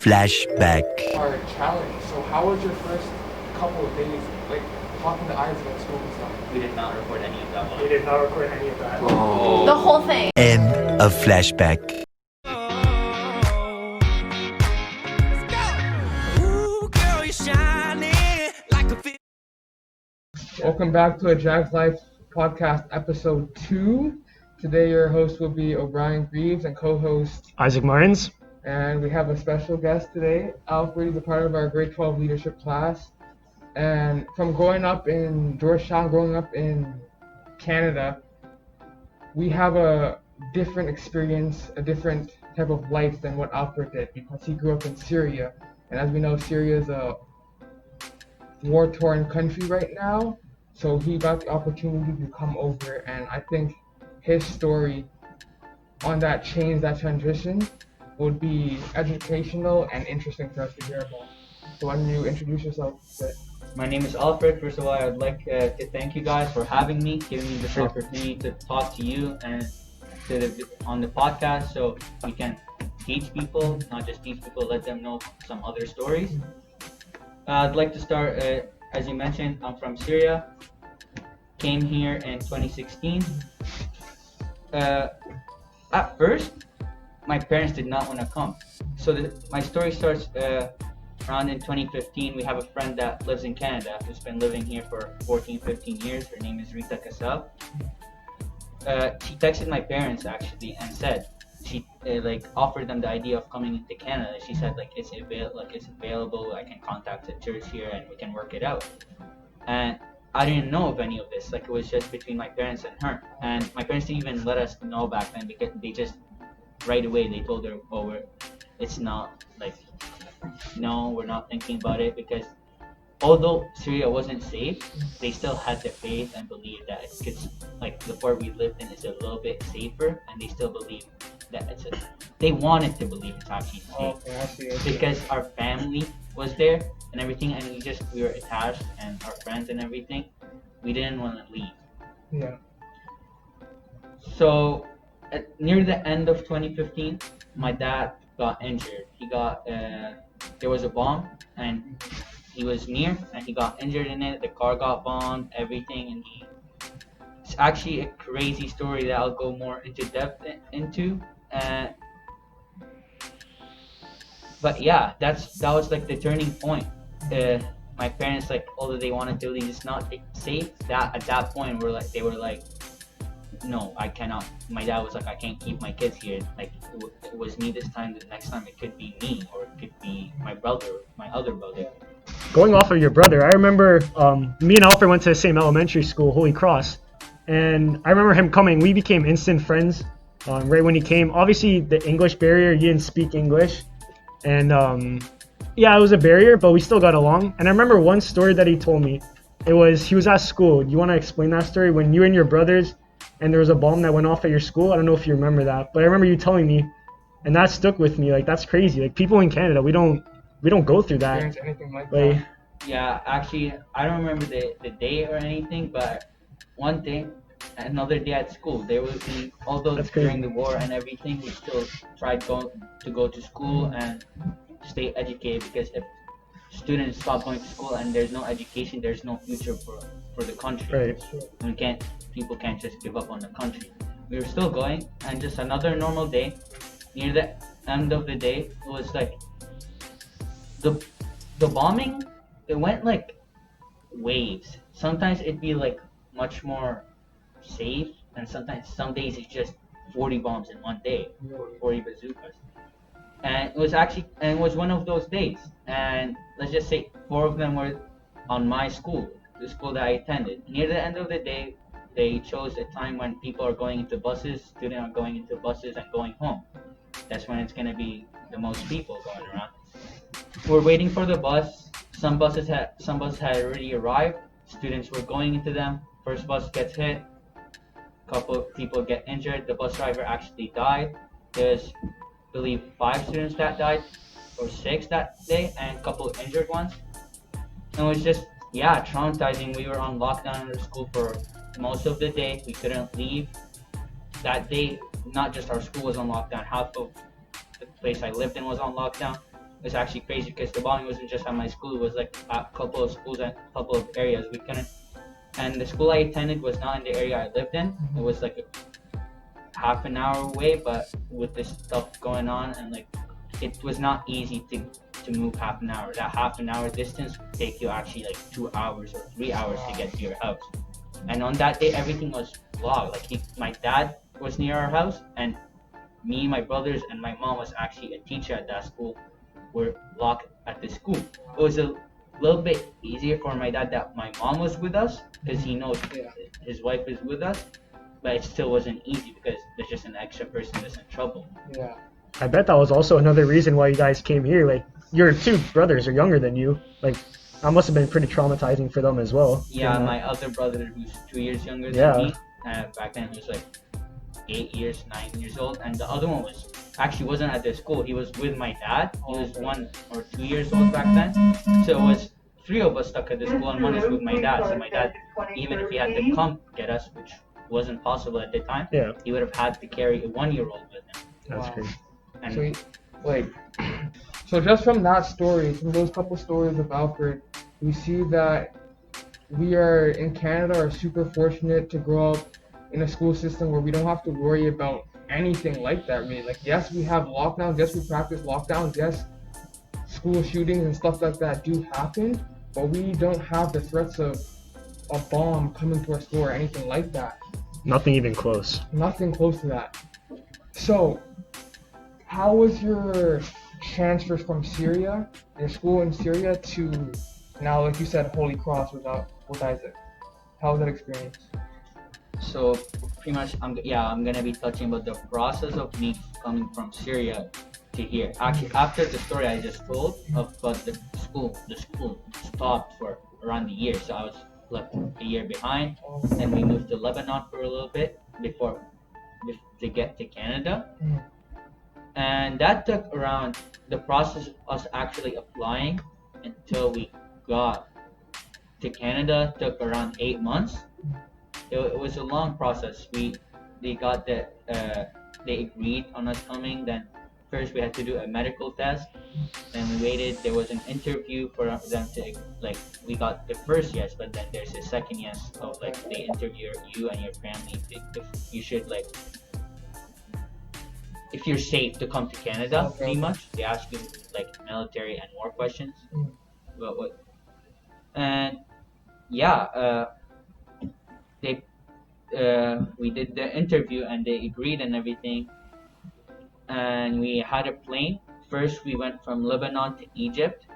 Flashback. Our challenge. So how was your first couple of days, like talking to Isaac at school and stuff? We did not record any of that one. We did not record any of that. Oh. The whole thing. End of flashback. Welcome back to a Jags Life podcast episode 2. Today your host will be O'Brien Greaves and co-host Isaac Martins. And we have a special guest today. Alphred is a part of our grade 12 leadership class. And from growing up in Georgetown, growing up in Canada, we have a different experience, a different type of life than what Alphred did because he grew up in Syria. And as we know, Syria is a war-torn country right now. So he got the opportunity to come over, and I think his story on that change, that transition, would be educational and interesting for us to hear about. So why don't you introduce yourself a bit? My name is Alphred. First of all, I would like to thank you guys for having me, giving me this opportunity to talk to you and on the podcast so we can teach people, not just teach people, let them know some other stories. I'd like to start, as you mentioned, I'm from Syria. Came here in 2016. At first, my parents did not want to come. So my story starts around in 2015. We have a friend that lives in Canada who's been living here for 14, 15 years. Her name is Rita Kassab. She texted my parents actually and said she offered them the idea of coming into Canada. She said it's available. I can contact the church here and we can work it out. And I didn't know of any of this. It was just between my parents and her. And my parents didn't even let us know back then because they just right away they told her, "Oh, it's not no, we're not thinking about it." Because although Syria wasn't safe, they still had the faith and believed that it could, the part we lived in is a little bit safer, and they still believe that they wanted to believe it's actually safe. Okay, I see. Because our family was there and everything, and we were attached, and our friends and everything, we didn't want to leave. Yeah. So near the end of 2015, my dad got injured. He got there was a bomb and he was near and he got injured in it. The car got bombed, everything, and it's actually a crazy story that I'll go more into depth into. But yeah, that was the turning point. My parents, although they wanted to leave, it's not safe. That at that point they were like, no, I cannot. My dad was like, I can't keep my kids here. It was me this time. The next time it could be me, or it could be my brother, my other brother. Going off of your brother, I remember me and Alfred went to the same elementary school, Holy Cross, and I remember him coming. We became instant friends right when he came. Obviously, the English barrier, he didn't speak English, and it was a barrier, but we still got along. And I remember one story that he told me. It was he was at school. Do you want to explain that story? When you and your brothers, and there was a bomb that went off at your school. I don't know if you remember that, but I remember you telling me, and that stuck with me. That's crazy. People in Canada, we don't go through that. Anything like that. Yeah, actually, I don't remember the day or anything, but one day, another day at school, there was although during the war and everything, we still tried to go to school and stay educated, because if students stop going to school and there's no education, there's no future for the country. Right. People can't just give up on the country. We were still going, and just another normal day. Near the end of the day, it was the bombing. It went waves. Sometimes it'd be much more safe, and some days it's just 40 bombs in one day, 40 bazookas. And it was one of those days. And let's just say 4 of them were on my school, the school that I attended. Near the end of the day, they chose a time when people are going into buses, students are going into buses and going home. That's when it's going to be the most people going around. We're waiting for the bus. Some buses had already arrived. Students were going into them. First bus gets hit. Couple of people get injured. The bus driver actually died. There's, I believe, 5 students that died, or 6 that day, and a couple of injured ones. And it was just, traumatizing. We were on lockdown in our school for most of the day. We couldn't leave. That day, not just our school was on lockdown, half of the place I lived in was on lockdown. was actually crazy because the bombing wasn't just at my school. It was like a couple of schools and a couple of areas. We couldn't, and the school I attended was not in the area I lived in. It was like a half an hour away, but with this stuff going on and like it was not easy to move half an hour. That half an hour distance would take you actually like 2 hours or 3 hours to get to your house. And on that day, everything was blocked. Like my dad was near our house, and me, my brothers, and my mom was actually a teacher at that school. Were locked at the school. It was a little bit easier for my dad that my mom was with us because he knows his wife is with us, but it still wasn't easy because there's just an extra person that's in trouble. Yeah. I bet that was also another reason why you guys came here. Like, your two brothers are younger than you. Like, that must have been pretty traumatizing for them as well. Yeah, my other brother who's 2 years younger than me, back then he was like 9 years old, and the other one was actually wasn't at the school. He was with my dad. He was 1 or 2 years old back then. So it was 3 of us stuck at the school, and one is with my dad. So my dad, even if he had to come get us, which wasn't possible at the time, he would have had to carry a 1-year-old with him. That's crazy. And So just from that story, from those couple stories of Alfred, we see that we are in Canada are super fortunate to grow up in a school system where we don't have to worry about anything like that, really. Like, yes, we have lockdowns, yes, we practice lockdowns, yes, school shootings and stuff like that do happen, but we don't have the threats of a bomb coming to our school or anything like that. Nothing even close. Nothing close to that. So, how was your transfer from Syria, your school in Syria, to now, like you said, Holy Cross with Isaac? How was that experience? So pretty much, I'm gonna be touching about the process of me coming from Syria to here. Actually, after the story I just told about the school stopped for around a year, so I was left a year behind. Then we moved to Lebanon for a little bit before to get to Canada, and that took around the process of us actually applying until we got to Canada took around 8 months. It was a long process. They agreed on us coming. Then first we had to do a medical test. Then we waited. There was an interview for them to we got the first yes, but then there's a second yes of they interview you and your family if you should if you're safe to come to Canada. Pretty much they ask you military and war questions about what. And we did the interview and they agreed and everything, and we had a plane. First we went from Lebanon to Egypt,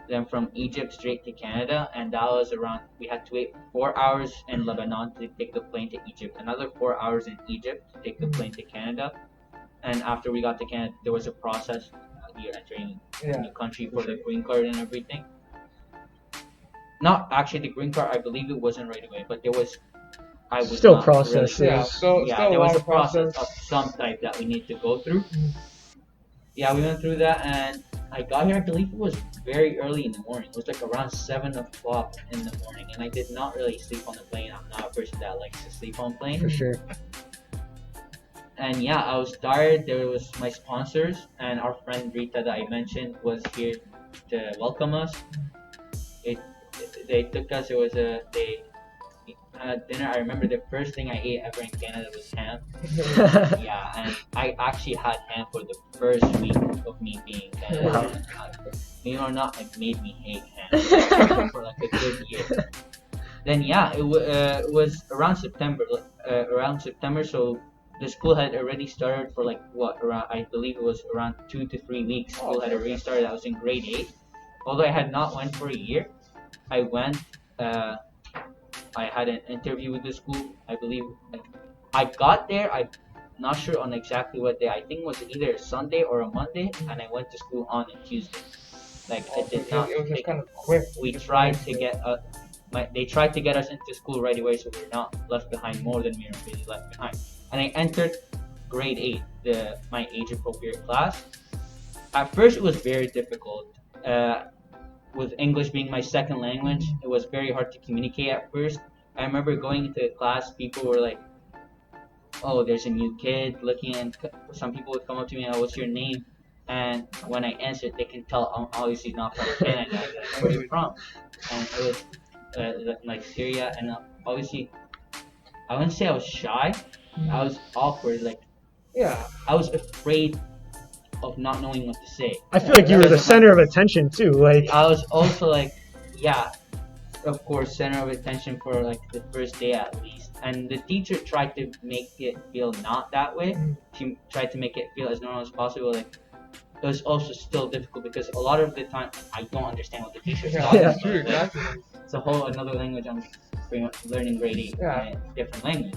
then from Egypt straight to Canada, and that was we had to wait 4 hours in Lebanon to take the plane to Egypt, another 4 hours in Egypt to take the plane to Canada. And after we got to Canada, there was a process. You're entering a new country for the green card and everything. Not actually the green card, I believe it wasn't right away, but there was Still process. Really, there was a process of some type that we need to go through. Yeah, we went through that, and I got here, I believe it was very early in the morning. It was around 7 o'clock in the morning, and I did not really sleep on the plane. I'm not a person that likes to sleep on plane. For sure. And I was tired. There was my sponsors, and our friend Rita that I mentioned was here to welcome us. They took us. They had dinner. I remember the first thing I ate ever in Canada was ham. And I actually had ham for the first week of me being in Canada. Wow. Believe it or not, it made me hate ham for a good year. Then it was around September. So the school had already started for around, I believe it was around 2 to 3 weeks. School had already started. I was in grade 8. Although I had not went for a year, I went. I had an interview with the school. I believe I got there. I'm not sure on exactly what day. I think it was either a Sunday or a Monday, and I went to school on a Tuesday. It did not. It was just kind of quick. We tried to get they tried to get us into school right away, so we're not left behind more than we were really left behind. And I entered grade 8, my age-appropriate class. At first, it was very difficult. With English being my second language, it was very hard to communicate at first. I remember going into the class, people were like, "Oh, there's a new kid looking," and some people would come up to me, "Oh, what's your name?" and when I answered, they can tell I'm obviously not from Canada. Like, where are you from? And it was like Syria, and obviously I wouldn't say I was shy. I was awkward. Like Yeah. I was afraid of not knowing what to say. I feel like you were the Because of my- center of attention too. Like, I was also like, yeah, of course, center of attention for like the first day at least. And the teacher tried to make it feel not that way. She tried to make it feel as normal as possible. Like it was also still difficult because a lot of the time I don't understand what the teacher's talking Yeah. about. True, Like, exactly. it's a whole another language I'm pretty much learning grade 8 Yeah. in a different language.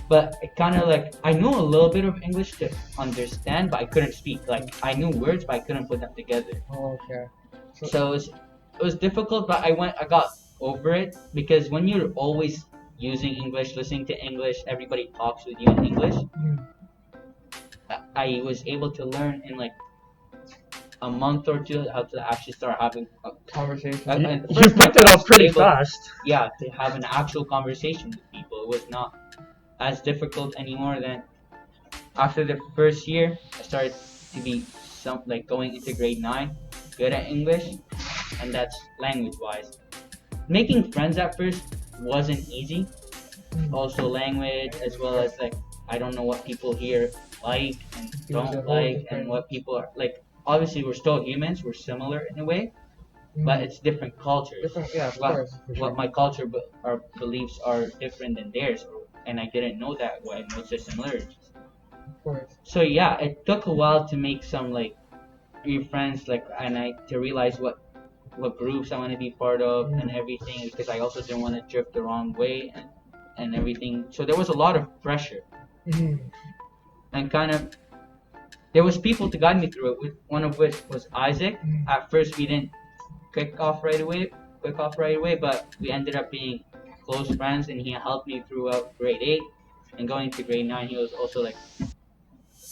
But it kind of like I knew a little bit of English to understand, but I couldn't speak. Like I knew words, but I couldn't put them together. Oh, okay. So it was difficult, but I got over it because when you're always using English, listening to English, everybody talks with you in English. I was able to learn in like a month or two how to actually start having a Conversation. you picked it up pretty fast. Yeah, to have an actual conversation with people. It was not as difficult anymore. Than after the first year, I started to be some like going into grade 9, good at English, and that's language wise. Making friends at first wasn't easy. Also language as well as like I don't know what people here like and don't like and what people are like. Obviously, we're still humans. We're similar in a way, but it's different cultures. Different, yeah, of what, course. For sure. what my culture or beliefs are different than theirs, and I didn't know that. Well, I noticed the similarities. Of course. So yeah, it took a while to make some like new friends, like to realize what groups I want to be part of and everything, because I also didn't want to drift the wrong way and everything. So there was a lot of pressure, and kind of there was people to guide me through it. One of which was Isaac. At first, we didn't click off right away, but we ended up being close friends, and he helped me throughout grade 8 and going to grade 9. He was also like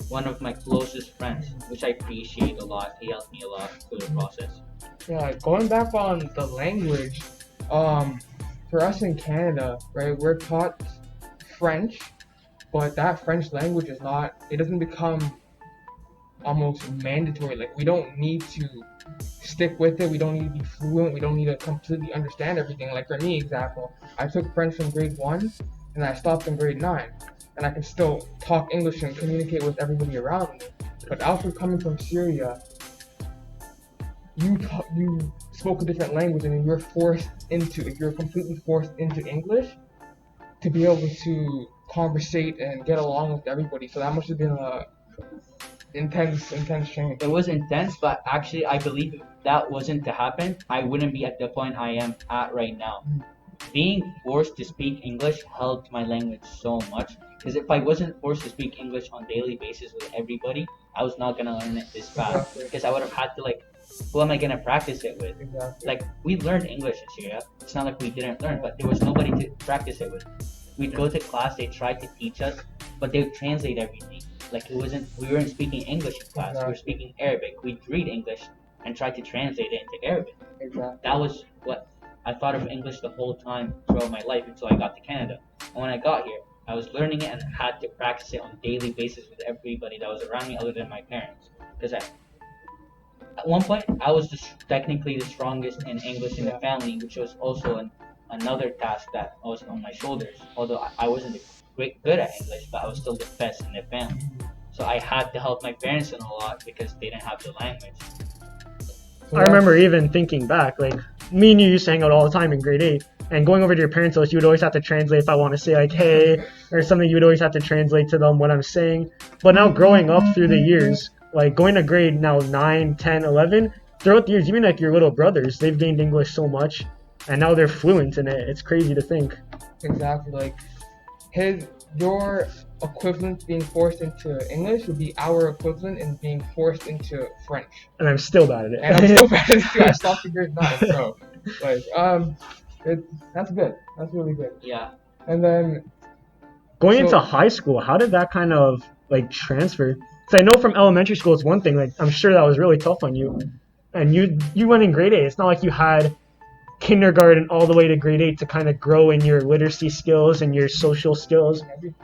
one of my closest friends, which I appreciate a lot. He helped me a lot through the process. Yeah, like, going back on the language, for us in Canada, right, we're taught French, but that French language is not, it doesn't become almost mandatory. Like, we don't need to stick with it, we don't need to be fluent, we don't need to completely understand everything. Like for me, example, I took French from grade 1 and I stopped in grade 9, and I can still talk English and communicate with everybody around me. But Alphred, coming from Syria, you spoke a different language, and you're completely forced into English to be able to conversate and get along with everybody. So that must have been a intense change. It was intense, but actually I believe if that wasn't to happen, I wouldn't be at the point I am at right now. Being forced to speak English helped my language so much, because if I wasn't forced to speak English on a daily basis with everybody, I was not gonna learn it this fast. Exactly. Because I would have had to like, who am I gonna practice it with? Exactly. Like we learned English in Syria. It's not like we didn't learn, but there was nobody to practice it with. We'd go to class, they tried to teach us, but they would translate everything. Like we weren't speaking English in class, we were speaking Arabic. We'd read English and try to translate it into Arabic. Exactly. That was what I thought of English the whole time throughout my life until I got to Canada. And when I got here, I was learning it and had to practice it on a daily basis with everybody that was around me other than my parents. Because at one point, I was technically the strongest in English in the family, which was also another task that was on my shoulders. Although I wasn't good at English, but I was still the best in the family. So I had to help my parents in a lot because they didn't have the language. I remember even thinking back, like, me and you used to hang out all the time in grade 8, and going over to your parents' house, you would always have to translate if I want to say, like, hey, or something, you would always have to translate to them what I'm saying. But now growing up through the years, like, going to grade now 9, 10, 11, throughout the years, even like your little brothers, they've gained English so much, and now they're fluent in it. It's crazy to think. Exactly. Like, your equivalent being forced into English would be our equivalent in being forced into French. And I'm still bad at it. And I'm still bad at it too. I stopped in grade 9, so like that's good. That's really good. Yeah. And then going into high school, how did that kind of like transfer? Because I know from elementary school it's one thing. Like I'm sure that was really tough on you, and you went in grade 8. It's not like you had kindergarten all the way to grade 8 to kind of grow in your literacy skills and your social skills.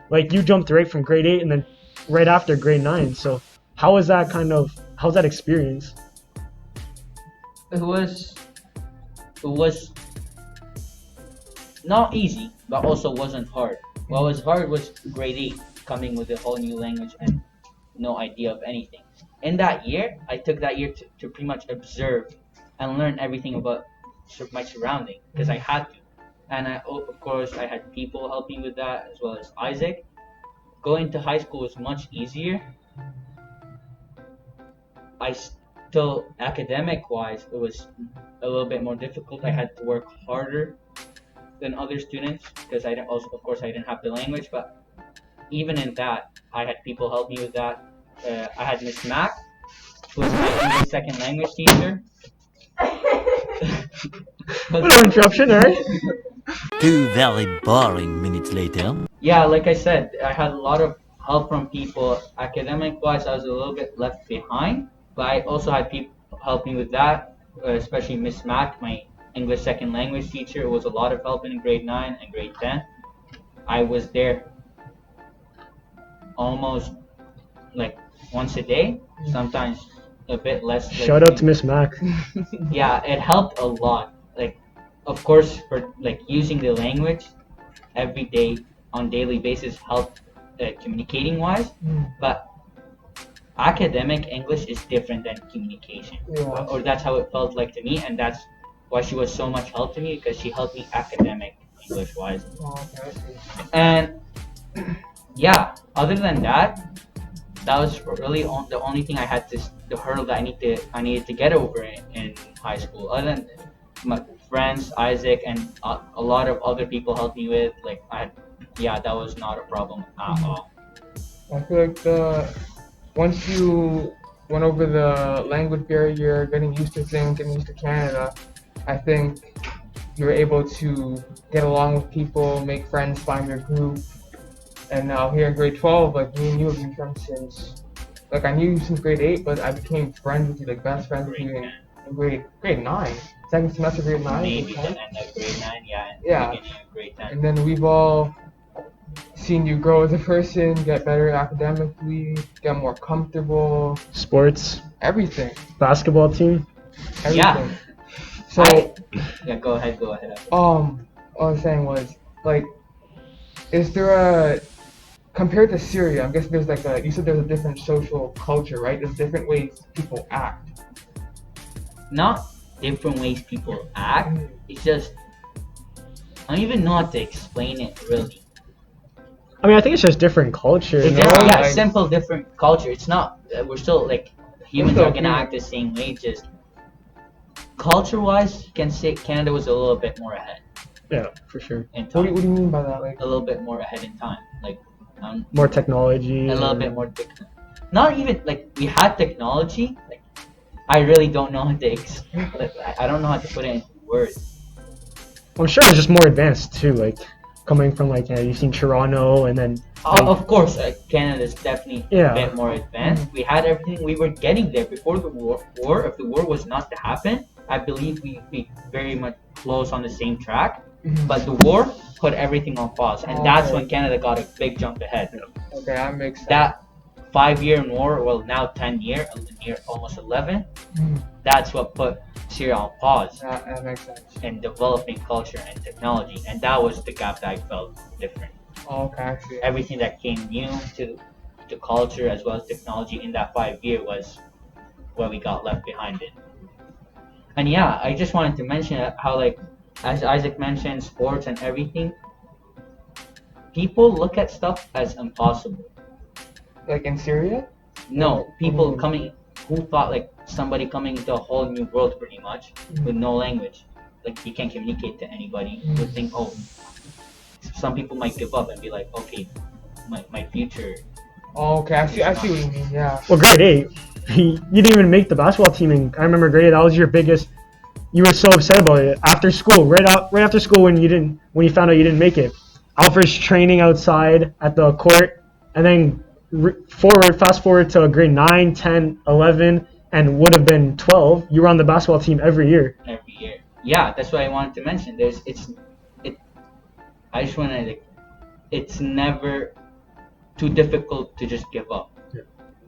Like you jumped right from grade 8 and then right after grade 9. So How was how's that experience? It was not easy, but also wasn't hard. What was hard was grade 8, coming with a whole new language and no idea of anything. In that year, I took that year to pretty much observe and learn everything about my surrounding because I had to. And of course, I had people helping with that as well as Isaac. Going to high school was much easier. I still, academic wise, it was a little bit more difficult. I had to work harder than other students because I didn't, also, of course, I didn't have the language. But even in that, I had people help me with that. I had Miss Mac, who was my English second language teacher. No interruption, alright? 2 very boring minutes later. Yeah, like I said, I had a lot of help from people. Academic wise, I was a little bit left behind, but I also had people help me with that, especially Miss Mac, my English second language teacher. It was a lot of help in grade 9 and grade 10. I was there almost like once a day, sometimes a bit less. Shout out to Miss Mac. Yeah, it helped a lot. Like, of course, for like using the language every day on daily basis helped communicating wise, but academic English is different than communication, or that's how it felt like to me, and that's why she was so much help to me because she helped me academic English wise. And yeah, other than that, that was really the only thing I had the hurdle that I needed to get over in high school. Other than my friends, Isaac, and a lot of other people helped me with, like that was not a problem at all. I feel like once you went over the language barrier, getting used to things, getting used to Canada, I think you were able to get along with people, make friends, find your group. And now here in grade 12, like me and you have been friends since, like I knew you since grade 8, but I became friends with you, like best friends with you in grade 9. Second semester, grade 9. Maybe the end of grade 9, yeah, and Yeah. beginning of grade 10. And then we've all seen you grow as a person, get better academically, get more comfortable, Sports, everything. basketball team. Everything. Yeah. So, Yeah, go ahead. what I was saying was, like, is there compared to Syria, I'm guessing there's you said there's a different social culture, right? There's different ways people act. Not different ways people act. It's just I don't even know how to explain it really. I mean, I think it's just different culture. It's You just, know? yeah, simple different culture. It's not we're still like humans still are gonna human. act the same way. Just culture-wise, you can say Canada was a little bit more ahead Yeah, for sure. in What time. do you mean by that? Like, A little bit more ahead in time, like More technology. a little bit more. Not even like we had technology. Like I really don't know how to I don't know how to put it into words. I'm sure it's just more advanced too. Like coming from you've seen Toronto and then. Of course, Canada's definitely Yeah. a bit more advanced. We had everything. We were getting there before the war. If the war was not to happen, I believe we'd be very much close on the same track. But the war put everything on pause, and that's Okay. when Canada got a big jump ahead. okay, that makes sense. That 5-year war, well now 10-year, almost 11. That's what put Syria on pause That makes sense. in developing culture and technology, and that was the gap that I felt different. Okay, I see. Everything that came new to culture as well as technology in that 5-year was where we got left behind it. And yeah, I just wanted to mention how as Isaac mentioned, sports and everything, people look at stuff as impossible. Like in Syria? No, people who thought somebody coming into a whole new world pretty much with no language, like he can't communicate to anybody, would think, oh, some people might give up and be like, okay, my future. Oh, okay, I see what you mean, yeah. Well, grade 8, you didn't even make the basketball team, and I remember grade 8, that was your biggest. You were so upset about it after school, right after school when you found out you didn't make it. Alphred's training outside at the court, and then fast forward to grade 9, 10, 11, and would have been 12. You were on the basketball team every year. Every year, yeah, that's what I wanted to mention. I just wanted it's never too difficult to just give up. Yeah.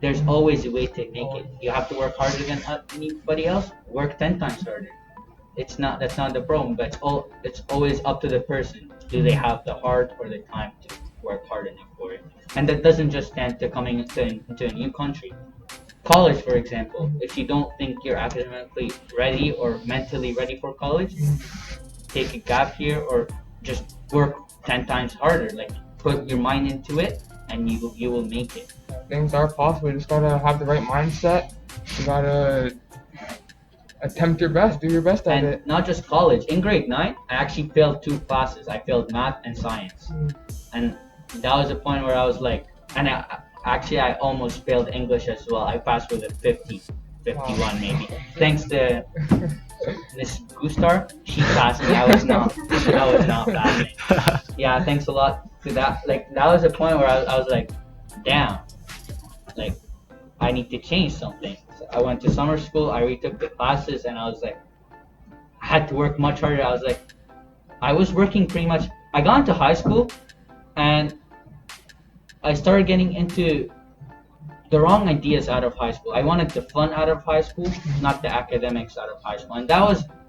there's always a way to make it. You have to work harder than anybody else. Work 10 times harder. That's not the problem, but it's always up to the person. Do they have the heart or the time to work hard enough for it? And that doesn't just stand to coming into a new country. College, for example, if you don't think you're academically ready or mentally ready for college, take a gap year or just work 10 times harder. Like, put your mind into it, and you will make it. Things are possible. You just gotta have the right mindset. You gotta attempt your best, do your best at And it. not just college. In grade 9, I actually failed 2 classes. I failed math and science. And that was the point where I was like, and I almost failed English as well. I passed with a 50, 51 maybe. Thanks to Miss Gustar, she passed me. I was not passing. Yeah, thanks a lot to that. Like, that was the point where I was like, damn, like, I need to change something. So I went to summer school, I retook the classes, and I was like, I had to work much harder. I was like, I was working pretty much. I got into high school, and I started getting into the wrong ideas out of high school. I wanted the fun out of high school, not the academics out of high school. And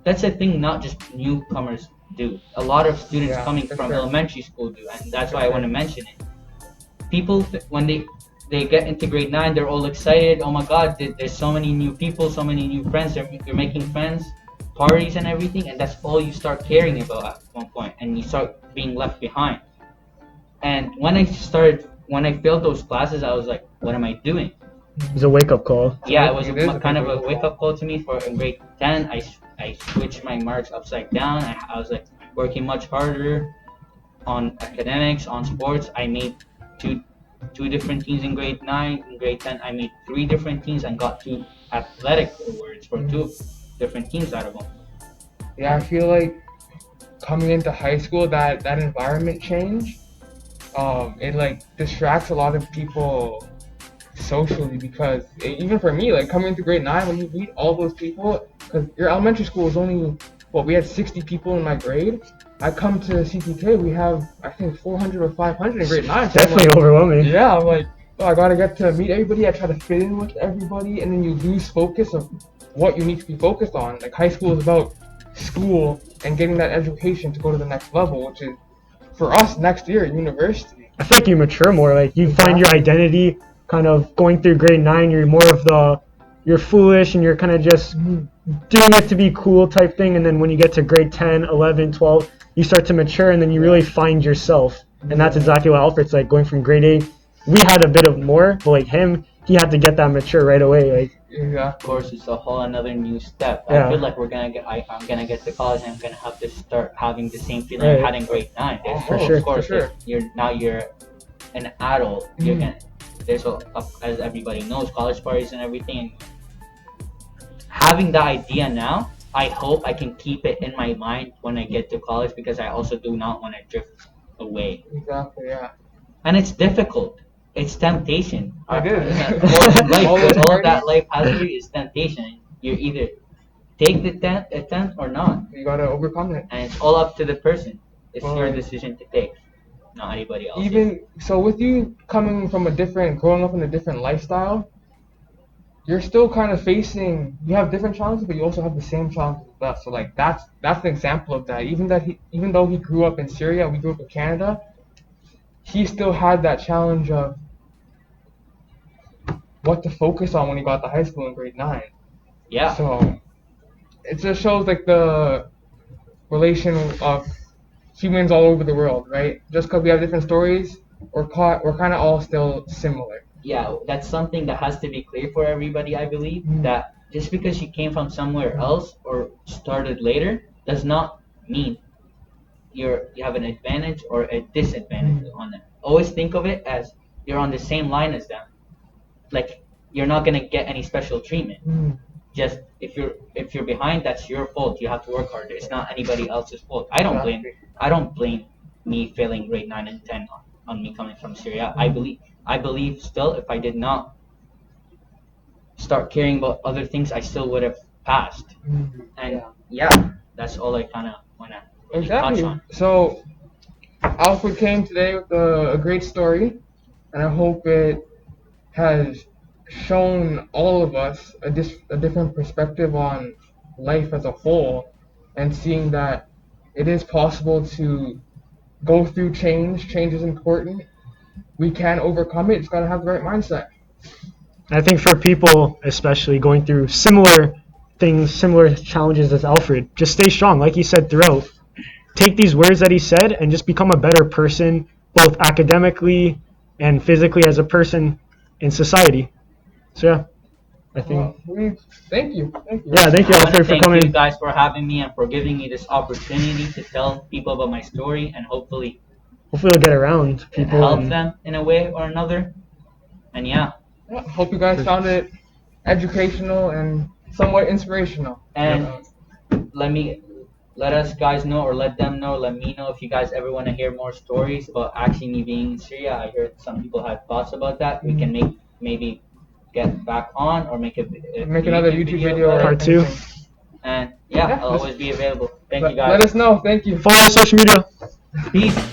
that's a thing not just newcomers do. A lot of students coming from elementary school do, and that's why I want to mention it. People, when they get into grade 9, they're all excited. Oh my God, there's so many new people, so many new friends. You're making friends, parties and everything, and that's all you start caring about at one point, and you start being left behind. And when I failed those classes, I was like, what am I doing? It was a wake-up call. Yeah, it was kind of a wake-up call to me. For in grade 10, I switched my marks upside down. I was like working much harder on academics, on sports. I made two different teams in grade 9. In grade 10, I made 3 different teams and got 2 athletic awards for 2 different teams out of them. Yeah, I feel like coming into high school, that environment change, it like distracts a lot of people socially, because even for me, like coming into grade 9, when you meet all those people, because your elementary school was only, we had 60 people in my grade. I come to CTK, we have, I think, 400 or 500 in grade 9. So Definitely like, overwhelming. Yeah, I'm like, oh, I gotta get to meet everybody. I try to fit in with everybody, and then you lose focus of what you need to be focused on. Like, high school is about school and getting that education to go to the next level, which is, for us, next year, university. I feel like you mature more. Like, you find your identity kind of going through grade 9. You're more of you're foolish and you're kind of just doing it to be cool type thing. And then when you get to grade 10, 11, 12, you start to mature, and then you really find yourself. And that's exactly what Alphred's like. Going from grade 8, we had a bit of more, but like him, he had to get that mature right away. Like, yeah. Of course, it's a whole another new step. Yeah. I feel like I'm gonna get to college, and I'm gonna have to start having the same feeling I had in grade 9. For sure. Of course, For sure. you're an adult. You're gonna as everybody knows, college parties and everything. Having the idea now, I hope I can keep it in my mind when I get to college, because I also do not want to drift away. Exactly, yeah. And it's difficult. It's temptation. It is. All that life has for you is temptation. You either take the attempt or not. You gotta overcome it. And it's all up to the person. It's your decision to take, not anybody else. Even so, with you coming from growing up in a different lifestyle, you're still kind of you have different challenges, but you also have the same challenges with us. So like that's an example of that. Even though he grew up in Syria, we grew up in Canada, he still had that challenge of what to focus on when he got to high school in grade 9. Yeah. So it just shows like the relation of humans all over the world, right? Just because we have different stories, we're kind of all still similar. Yeah, that's something that has to be clear for everybody, I believe. That just because you came from somewhere else or started later does not mean you have an advantage or a disadvantage on them. Always think of it as you're on the same line as them. Like, you're not gonna get any special treatment. Just if you're behind, that's your fault. You have to work harder. It's not anybody else's fault. I don't blame me failing grade 9 and 10 on me coming from Syria. I believe still, if I did not start caring about other things, I still would have passed. And that's all I kind of want to touch on. So Alphred came today with a great story, and I hope it has shown all of us a different perspective on life as a whole, and seeing that it is possible to go through change. Change is important. We can overcome it. Just gotta have the right mindset. I think for people, especially going through similar things, similar challenges as Alfred, just stay strong. Like he said throughout, take these words that he said and just become a better person, both academically and physically as a person in society. So yeah, I think. Thank you. Thank you. Yeah, thank you, I want to Alfred, for thank you coming. guys for having me and for giving me this opportunity to tell people about my story and hopefully Hopefully, we'll get around people. help And them in a way or another. And yeah, Yeah, hope you guys found it educational and somewhat inspirational. and let us guys know, or let them know, let me know if you guys ever want to hear more stories about actually me being in Syria. I heard some people had thoughts about that. We can maybe get back on or make Make another YouTube video or Part two. anything. And yeah, Yeah, I'll let's- always be available. Thank you Let guys. us know. Thank you. follow our social media. Peace.